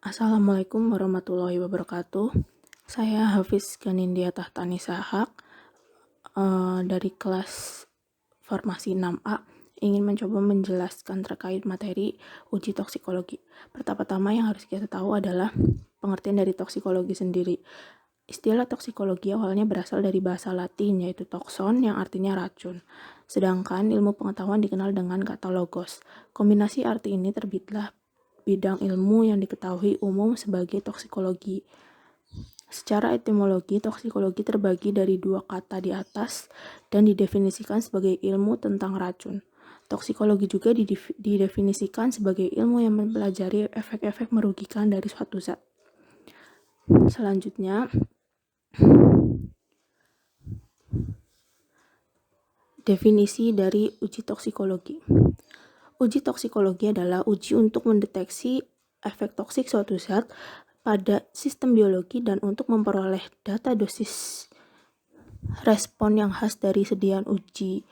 Assalamualaikum warahmatullahi wabarakatuh. Saya Hafiz Ganindya Tahtanisa Haq dari kelas Farmasi 6A ingin mencoba menjelaskan terkait materi uji toksikologi. Pertama-tama yang harus kita tahu adalah pengertian dari toksikologi sendiri. Istilah toksikologi awalnya berasal dari bahasa Latin yaitu toxon yang artinya racun. Sedangkan ilmu pengetahuan dikenal dengan kata logos. Kombinasi arti ini terbitlah bidang ilmu yang diketahui umum sebagai toksikologi. Secara etimologi, toksikologi terbagi dari dua kata di atas dan didefinisikan sebagai ilmu tentang racun. Toksikologi juga didefinisikan sebagai ilmu yang mempelajari efek-efek merugikan dari suatu zat. Selanjutnya, definisi dari uji toksikologi. Uji toksikologi adalah uji untuk mendeteksi efek toksik suatu zat pada sistem biologi dan untuk memperoleh data dosis respon yang khas dari sediaan uji.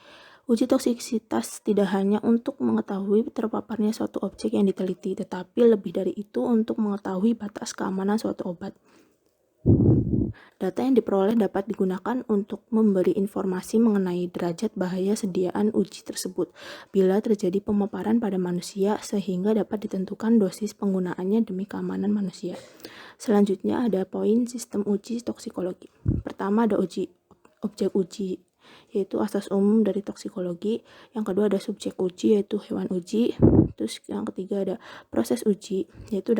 Uji toksisitas tidak hanya untuk mengetahui terpaparnya suatu objek yang diteliti, tetapi lebih dari itu untuk mengetahui batas keamanan suatu obat. Data yang diperoleh dapat digunakan untuk memberi informasi mengenai derajat bahaya sediaan uji tersebut bila terjadi pemaparan pada manusia sehingga dapat ditentukan dosis penggunaannya demi keamanan manusia. Selanjutnya ada poin sistem uji toksikologi. Pertama ada objek uji, yaitu asas umum dari toksikologi. Yang kedua ada subjek uji, yaitu hewan uji. Terus yang ketiga ada proses uji, yaitu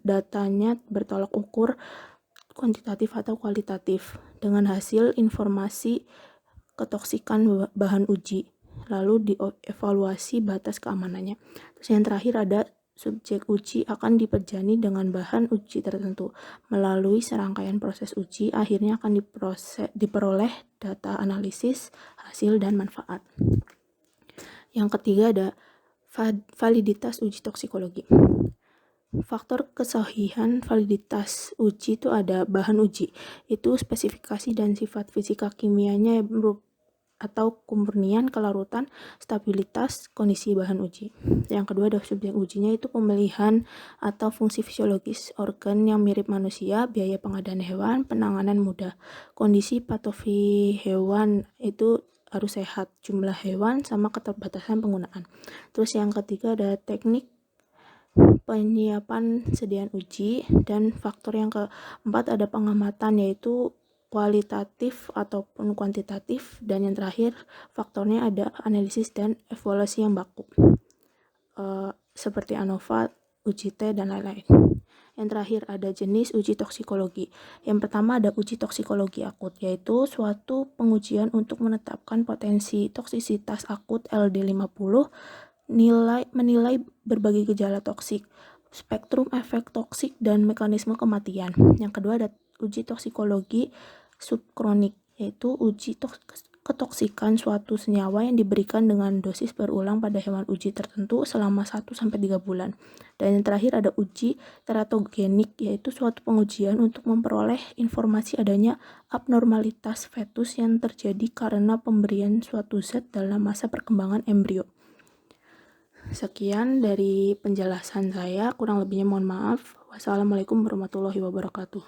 datanya bertolak ukur kuantitatif atau kualitatif dengan hasil informasi ketoksikan bahan uji, lalu dievaluasi batas keamanannya. Terus yang terakhir ada subjek uji akan dipejani dengan bahan uji tertentu. Melalui serangkaian proses uji, akhirnya akan diperoleh data analisis, hasil, dan manfaat. Yang ketiga ada validitas uji toksikologi. Faktor kesahihan validitas uji itu ada bahan uji, itu spesifikasi dan sifat fisika kimianya atau kemurnian, kelarutan, stabilitas, kondisi bahan uji. Yang kedua ada subjek ujinya, itu pemilihan atau fungsi fisiologis organ yang mirip manusia, biaya pengadaan hewan, penanganan mudah. Kondisi patofi hewan itu harus sehat, jumlah hewan, sama keterbatasan penggunaan. Terus yang ketiga ada teknik penyiapan sediaan uji, dan faktor yang keempat ada pengamatan, yaitu kualitatif ataupun kuantitatif, dan yang terakhir faktornya ada analisis dan evaluasi yang baku seperti ANOVA, uji T, dan lain-lain. Yang terakhir ada jenis uji toksikologi. Yang pertama ada uji toksikologi akut, yaitu suatu pengujian untuk menetapkan potensi toksisitas akut LD50, menilai berbagai gejala toksik, spektrum efek toksik, dan mekanisme kematian. Yang kedua ada uji toksikologi subkronik, yaitu uji ketoksikan suatu senyawa yang diberikan dengan dosis berulang pada hewan uji tertentu selama 1-3 bulan. Dan yang terakhir ada uji teratogenik, yaitu suatu pengujian untuk memperoleh informasi adanya abnormalitas fetus yang terjadi karena pemberian suatu zat dalam masa perkembangan embrio. Sekian dari penjelasan saya, kurang lebihnya mohon maaf. Wassalamualaikum warahmatullahi wabarakatuh.